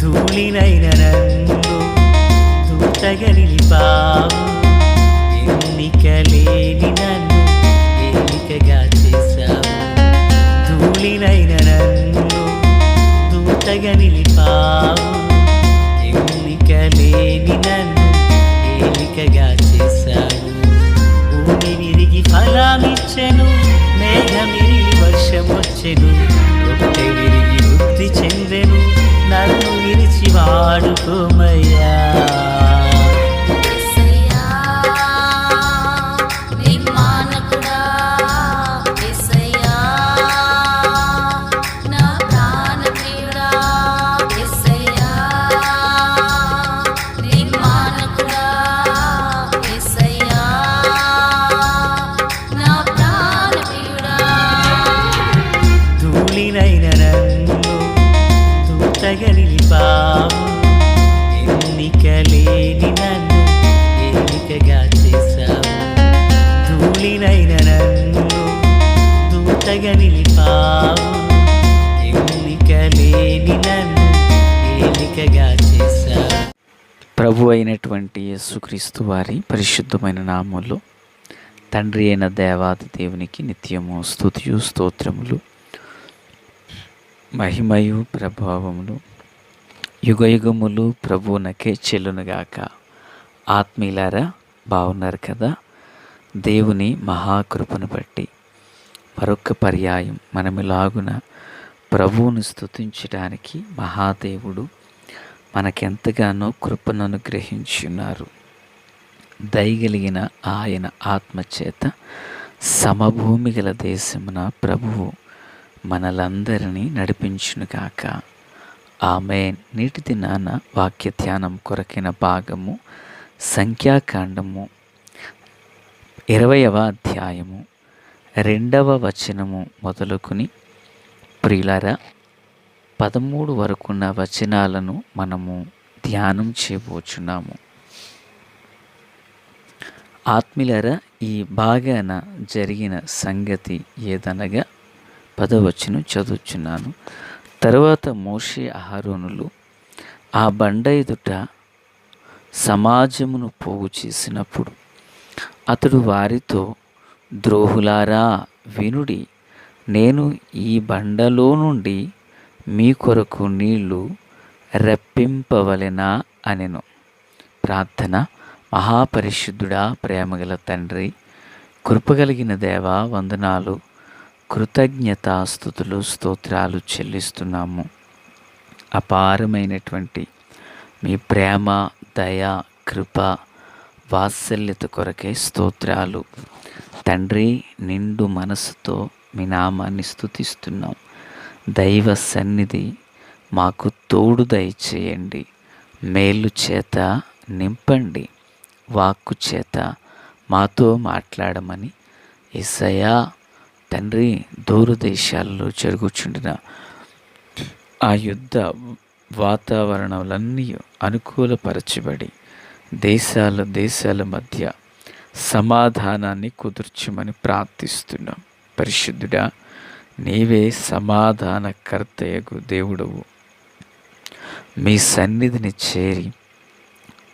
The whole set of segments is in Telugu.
ధూళినైన నన్ను దూతగా నిలిపావు. ఎన్నికలేని నన్ను ఏలికగా చేశావు. ధూళినైన నన్ను దూతగా నిలిపావు. ఎన్నికలేని నన్ను ఏలికగా చేశావు. భూమి విరిగి ఫలమిచ్చెను, మేఘమిరిగి వర్షమొచ్చెను. రొట్టె విరిగి వృద్ధి చెందెను, నన్ను విరిచి వాడుకోమయ్యా. ధూళినైన నన్ను దూతగా నిలిపావు. ఎన్నికలేని నన్ను ఏలికగా చేశావు. ధూళినైన నన్ను దూతగా నిలిపావు. ఎన్నికలేని నన్ను ఏలికగా చేశావు. ప్రభు అయినటువంటి యేసుక్రీస్తు వారి పరిశుద్ధమైన నామములో తండ్రి అయిన దేవాది దేవునికి నిత్యము స్తుతియు స్తోత్రములు, మహిమయు ప్రభావములు యుగయుగములు ప్రభువునకే చెల్లునుగాక. ఆత్మీయులారా, బాగున్నారు కదా? దేవుని మహాకృపను బట్టి మరొక పర్యాయం మనమిలాగున ప్రభువును స్తుతించడానికి మహాదేవుడు మనకెంతగానో కృపను అనుగ్రహించున్నారు. దయగలిగిన ఆయన ఆత్మచేత సమభూమి గల దేశమున ప్రభువు మనలందరినీ నడిపించునుగాక. ఆమేన్. నేటి దినాన వాక్య ధ్యానం కొరకైన భాగము సంఖ్యాకాండము 20వ అధ్యాయము 2వ వచనము మొదలుకొని ప్రియులారా 13 వరకున్న వచనాలను మనము ధ్యానం చేయబోచున్నాము. ఆత్మీయులారా, ఈ భాగాన జరిగిన సంగతి ఏదనగా 10వ వచనం చదువుచున్నాను. తరువాత మోషే అహరోనులు ఆ బండ ఎదుట సమాజమును పోగు చేసినప్పుడు అతడు వారితో, ద్రోహులారా వినుడి, నేను ఈ బండలో నుండి మీ కొరకు నీళ్లు రప్పింపవలెనా అనెను. ప్రార్థన. మహాపరిశుద్ధుడా, ప్రేమగల తండ్రి, కృపగలిగిన దేవా, వందనాలు, కృతజ్ఞతాస్తుతులు, స్తోత్రాలు చెల్లిస్తున్నాము. అపారమైనటువంటి మీ ప్రేమ, దయ, కృప, వాత్సల్యత కొరకే స్తోత్రాలు తండ్రి. నిండు మనసుతో మీ నామాన్ని స్తుతిస్తున్నాం. దైవ సన్నిధి మాకు తోడు దయచేయండి. మేలు చేత నింపండి, వాక్కు చేత మాతో మాట్లాడమని యేసయ్యా తండ్రి, దూరదేశాల్లో జరుగుచుండిన ఆ యుద్ధ వాతావరణాలన్నీ అనుకూలపరచబడి దేశాల మధ్య సమాధానాన్ని కుదుర్చమని ప్రార్థిస్తున్నాం. పరిశుద్ధుడా, నీవే సమాధానకర్తయగు దేవుడవు. మీ సన్నిధిని చేరి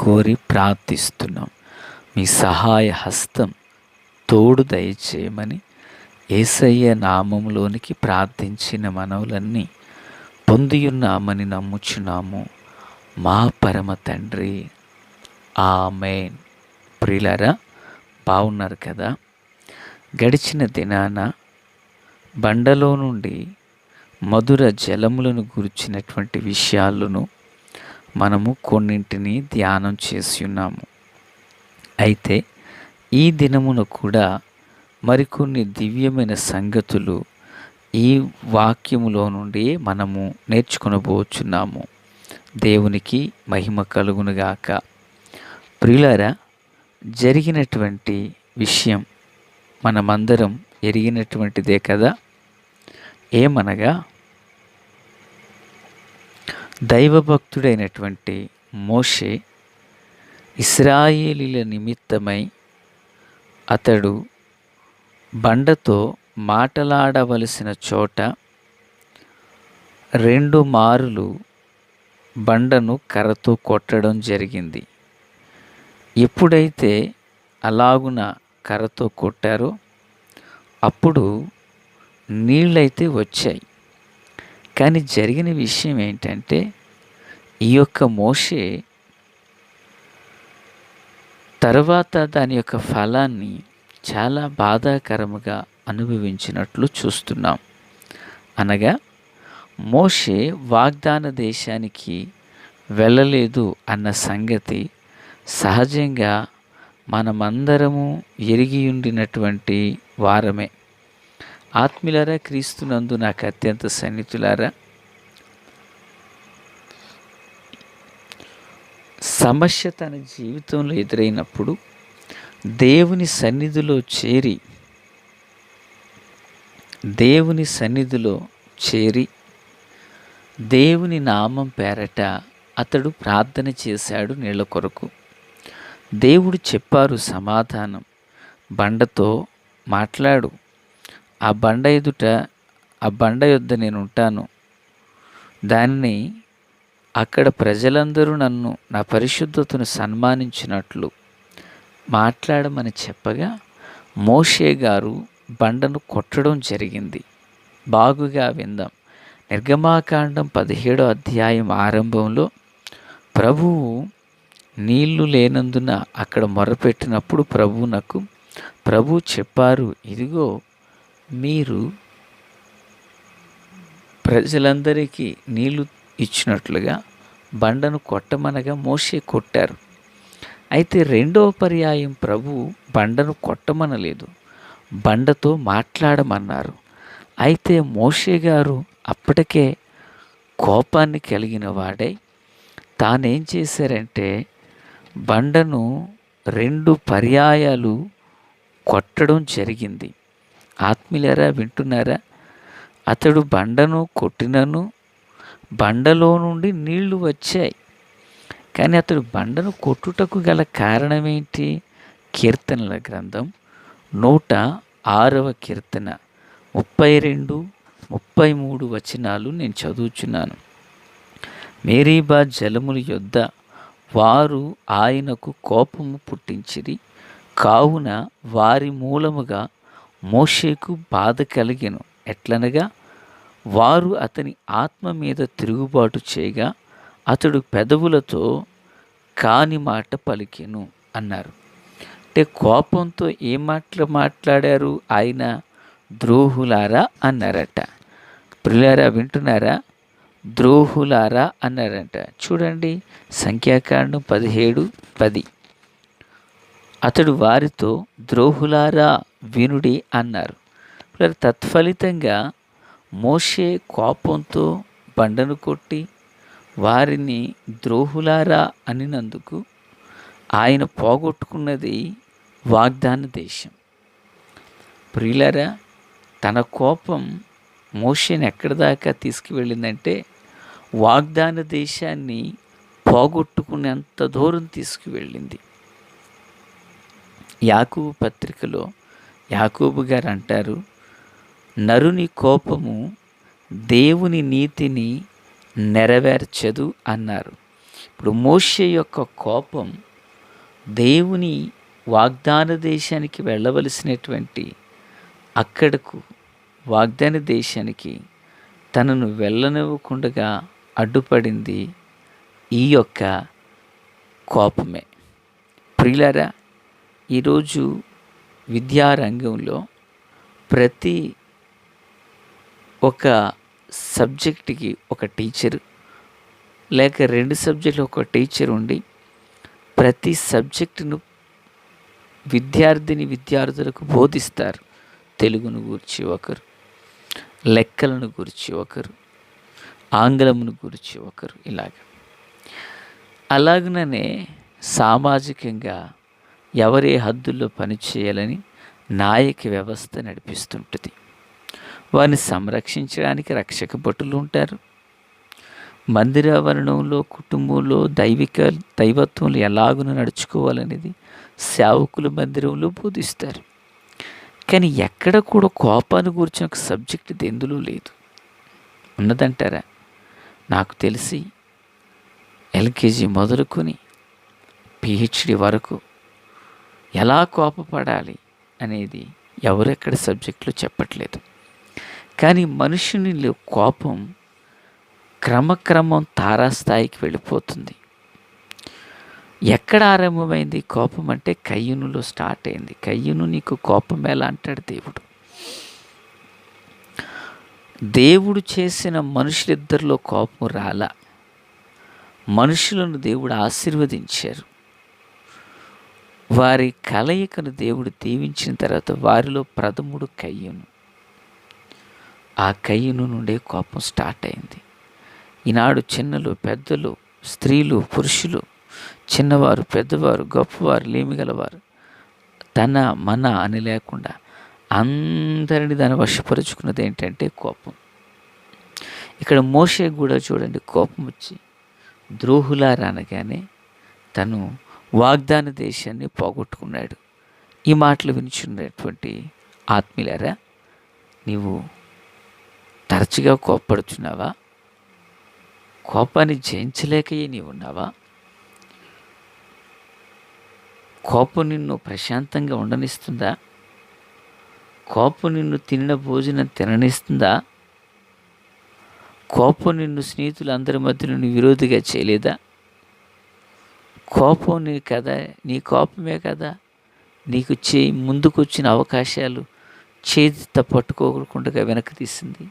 కోరి ప్రార్థిస్తున్నాం. మీ సహాయ హస్తం తోడు దయచేయమని యేసయ్య నామములోనికి ప్రార్థించిన మనవులన్నీ పొందియున్నామని నమ్ముచున్నాము మా పరమ తండ్రి. ఆమేన్. ప్రియులారా, బాగున్నారు కదా? గడిచిన దినాన బండలో నుండి మధుర జలములను గురించినటువంటి విషయాలను మనము కొన్నింటిని ధ్యానం చేసి ఉన్నాము. అయితే ఈ దినమున కూడా మరికొన్ని దివ్యమైన సంగతులు ఈ వాక్యములో నుండి మనము నేర్చుకొనబోచున్నాము. దేవునికి మహిమ కలుగునుగాక. ప్రియులారా, జరిగినటువంటి విషయం మనమందరం ఎరిగినటువంటిదే కదా. ఏమనగా, దైవభక్తుడైనటువంటి మోషే ఇశ్రాయేలీల నిమిత్తమై అతడు బండతో మాటలాడవలసిన చోట 2 మారులు బండను కర్రతో కొట్టడం జరిగింది. ఎప్పుడైతే అలాగున కర్రతో కొట్టారో అప్పుడు నీళ్ళైతే వచ్చాయి. కానీ జరిగిన విషయం ఏంటంటే, ఈ యొక్క మోషే తర్వాత దాని యొక్క ఫలాన్ని చాలా బాధాకరముగా అనుభవించినట్లు చూస్తున్నాం. అనగా మోషే వాగ్దాన దేశానికి వెళ్ళలేదు అన్న సంగతి సహజంగా మనమందరము ఎరిగి ఉండినటువంటి వారమే. ఆత్మీయులారా, క్రీస్తునందు నాకు అత్యంత సన్నిహితులారా, సమస్య తన జీవితంలో ఎదురైనప్పుడు దేవుని సన్నిధిలో చేరి దేవుని నామం పేరట అతడు ప్రార్థన చేశాడు నీళ్ళ కొరకు. దేవుడు చెప్పారు సమాధానం, బండతో మాట్లాడు, ఆ బండ యొద్ద నేను ఉంటాను, దానిని అక్కడ ప్రజలందరూ నన్ను నా పరిశుద్ధతను సన్మానించినట్లు మాట్లాడమని చెప్పగా మోషే గారు బండను కొట్టడం జరిగింది. బాగుగా విందాం. నిర్గమాకాండం 17వ అధ్యాయం ఆరంభంలో ప్రభువు నీళ్లు లేనందున అక్కడ మొరపెట్టినప్పుడు ప్రభు చెప్పారు, ఇదిగో మీరు ప్రజలందరికీ నీళ్లు ఇచ్చినట్లుగా బండను కొట్టమనగా మోషే కొట్టారు. అయితే రెండవ పర్యాయం ప్రభు బండను కొట్టమనలేదు, బండతో మాట్లాడమన్నారు. అయితే మోషే గారు అప్పటికే కోపాన్ని కలిగిన వాడై తానేం చేశారంటే బండను 2 పర్యాయాలు కొట్టడం జరిగింది. ఆత్మీయులారా, వింటున్నారా? అతడు బండను కొట్టినను బండలో నుండి నీళ్లు వచ్చాయి. కానీ అతడు బండను కొట్టుటకు గల కారణమేంటి? కీర్తనల గ్రంథం 106వ కీర్తన 32, 33 వచనాలు నేను చదువుచున్నాను. మేరీబా జలముల యొద్ద వారు ఆయనకు కోపము పుట్టించిరి, కావున వారి మూలముగా మోషేకు బాధ కలిగెను. ఎట్లనగా వారు అతని ఆత్మ మీద తిరుగుబాటు చేయగా అతడు పెదవులతో కాని మాట పలికెను అన్నారు. అంటే కోపంతో ఏ మాటలు మాట్లాడారు? ఆయన ద్రోహులారా అన్నారట. ప్రియులారా, వింటున్నారా? ద్రోహులారా అన్నారట. చూడండి, సంఖ్యాకాండం 17:10. అతడు వారితో ద్రోహులారా వినుడి అన్నారు. తత్ఫలితంగా మోషే కోపంతో బండను కొట్టి వారిని ద్రోహులారా అనినందుకు ఆయన పోగొట్టుకున్నది వాగ్దాన దేశం. ప్రియులారా, తన కోపం మోషేని ఎక్కడి దాకా తీసుకువెళ్ళిందంటే వాగ్దాన దేశాన్ని పోగొట్టుకునేంత దూరం తీసుకువెళ్ళింది. యాకోబు పత్రికలో యాకోబు గారు అంటారు, నరుని కోపము దేవుని నీతిని నెరవేర్చదు అన్నారు. ఇప్పుడు మోషే యొక్క కోపం దేవుని వాగ్దాన దేశానికి వెళ్ళవలసినటువంటి అక్కడకు వాగ్దాన దేశానికి తనను వెళ్ళనివ్వకుండా అడ్డుపడింది ఈ యొక్క కోపమే. ప్రియులారా, ఈరోజు విద్యారంగంలో ప్రతి ఒక సబ్జెక్టుకి ఒక టీచరు లేక 2 సబ్జెక్టులు ఒక టీచర్ ఉండి ప్రతి సబ్జెక్టును విద్యార్థులకు బోధిస్తారు. తెలుగును గురించి ఒకరు, లెక్కలను గురించి ఒకరు, ఆంగ్లమును గురించి ఒకరు, అలాగనే సామాజికంగా ఎవరే హద్దుల్లో పనిచేయాలని నాయక వ్యవస్థ నడిపిస్తుంటుంది. వారిని సంరక్షించడానికి రక్షక భటులు ఉంటారు. మందిరావరణంలో కుటుంబంలో దైవత్వంలో ఎలాగున నడుచుకోవాలనేది సేవకులు మందిరంలో బోధిస్తారు. కానీ ఎక్కడ కూడా కోపాన్ని గురించి ఒక సబ్జెక్ట్ ఎందులో లేదు. ఉన్నదంటారా? నాకు తెలిసి ఎల్కేజీ మొదలుకొని పిహెచ్డి వరకు ఎలా కోపపడాలి అనేది ఎవరెక్కడ సబ్జెక్టులో చెప్పట్లేదు. కానీ మనుషునిలో కోపం క్రమక్రమం తారాస్థాయికి వెళ్ళిపోతుంది. ఎక్కడ ఆరంభమైంది కోపం అంటే కయ్యూనులో స్టార్ట్ అయింది. కయ్యూను నీకు కోపం ఎలా అంటాడు దేవుడు. దేవుడు చేసిన మనుషులిద్దరిలో కోపం రాలా. మనుషులను దేవుడు ఆశీర్వదించారు. వారి కలయికను దేవుడు దీవించిన తర్వాత వారిలో ప్రథముడు కయ్యూను. ఆ కయ్యూను నుండే కోపం స్టార్ట్ అయింది. ఈనాడు చిన్నలు, పెద్దలు, స్త్రీలు, పురుషులు, చిన్నవారు, పెద్దవారు, గొప్పవారు, లేమిగలవారు, తన మన అని లేకుండా అందరిని దాన్ని వశపరుచుకున్నది ఏంటంటే కోపం. ఇక్కడ మోషే కూడా చూడండి, కోపం వచ్చి ద్రోహులారా అనగానే తను వాగ్దాన దేశాన్ని పోగొట్టుకున్నాడు. ఈ మాటలు వినిచున్నటువంటి ఆత్మీయులారా, నీవు తరచుగా కోప్పడుచున్నావా? కోపాన్ని జయించలేకయే నీవు ఉన్నావా? కోపం నిన్ను ప్రశాంతంగా ఉండనిస్తుందా? కోపం నిన్ను తిన్న భోజనం తిననిస్తుందా? కోపం నిన్ను స్నేహితులు అందరి మధ్యలో విరోధిగా చేయలేదా? కోపం నీ కోపమే కదా నీకు ముందుకొచ్చిన అవకాశాలు చేతితో పట్టుకోకుండా వెనక్కి తీసింది.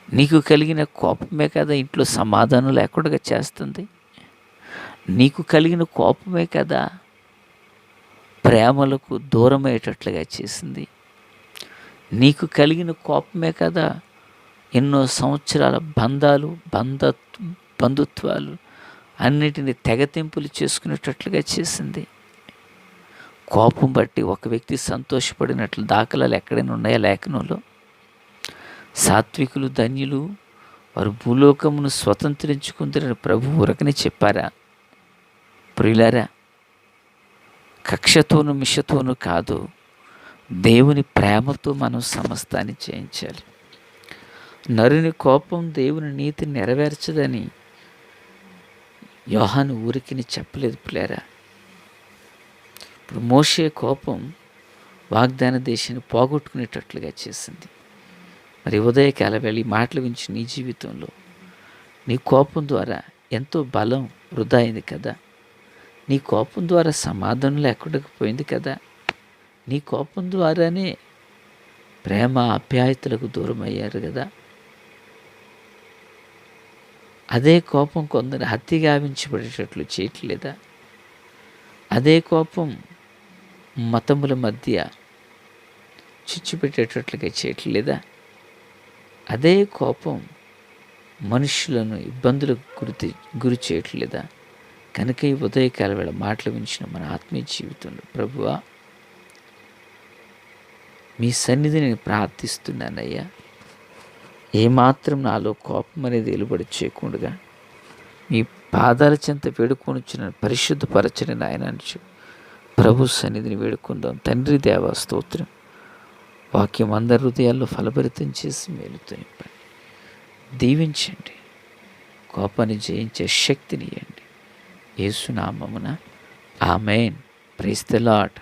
నీకు కలిగిన కోపమే కదా ఇంట్లో సమాధానం లేకుండా చేస్తుంది. నీకు కలిగిన కోపమే కదా ప్రేమలకు దూరమయ్యేటట్లుగా చేసింది. నీకు కలిగిన కోపమే కదా ఎన్నో సంవత్సరాల బంధుత్వాలు అన్నిటిని తెగతింపులు చేసుకునేటట్లుగా చేసింది. కోపం బట్టి ఒక వ్యక్తి సంతోషపడినట్లు దాఖలాలు ఎక్కడైనా ఉన్నాయా లేఖనంలో? సాత్వికులు ధన్యులు, వారు భూలోకమును స్వతంత్రించుకుందరని ప్రభు ఊరకనే చెప్పారా? ప్రియులారా, కక్షతోనూ మిషతోనూ కాదు, దేవుని ప్రేమతో మనం సమస్తాన్ని చేయించాలి. నరుని కోపం దేవుని నీతిని నెరవేర్చదని యోహాను ఊరికిని చెప్పలేదు ప్రియులారా. ఇప్పుడు మోషే కోపం వాగ్దాన దేశాన్ని పోగొట్టుకునేటట్లుగా చేసింది. మరి ఉదయకాల వేళ ఈ మాటలు వించి నీ జీవితంలో నీ కోపం ద్వారా ఎంతో బలం వృధా అయింది కదా. నీ కోపం ద్వారా సమాధానం లేకుండా పోయింది కదా. నీ కోపం ద్వారానే ప్రేమ ఆప్యాయతలకు దూరం అయ్యారు కదా. అదే కోపం కొందరు హత్య గావించబడేటట్లు చేయట్లేదా? అదే కోపం మతముల మధ్య చిచ్చు పెట్టేటట్లుగా చేయట్లేదా? అదే కోపం మనుషులను ఇబ్బందులకు గురి చేయట్లేదా? కనుక ఈ ఉదయకాల వేళ మాటలు వించిన మన ఆత్మీయ జీవితంలో ప్రభువా, మీ సన్నిధిని నేను ప్రార్థిస్తున్నానయ్యా, ఏమాత్రం నాలో కోపం అనేది వెలుబడి చేయకుండా మీ పాదాల చెంత వేడుకొనిచ్చిన పరిశుద్ధపరచని నాయనంచు ప్రభు సన్నిధిని వేడుకుందాం. తండ్రి దేవా స్తోత్రం. వాక్యం అందరి హృదయాల్లో ఫలభరితం చేసి మేలుతో నింపండి, దీవించండి, కోపాన్ని జయించే శక్తిని ఇవ్వండి. యేసు నామమున ఆమేన్. Praise the lord.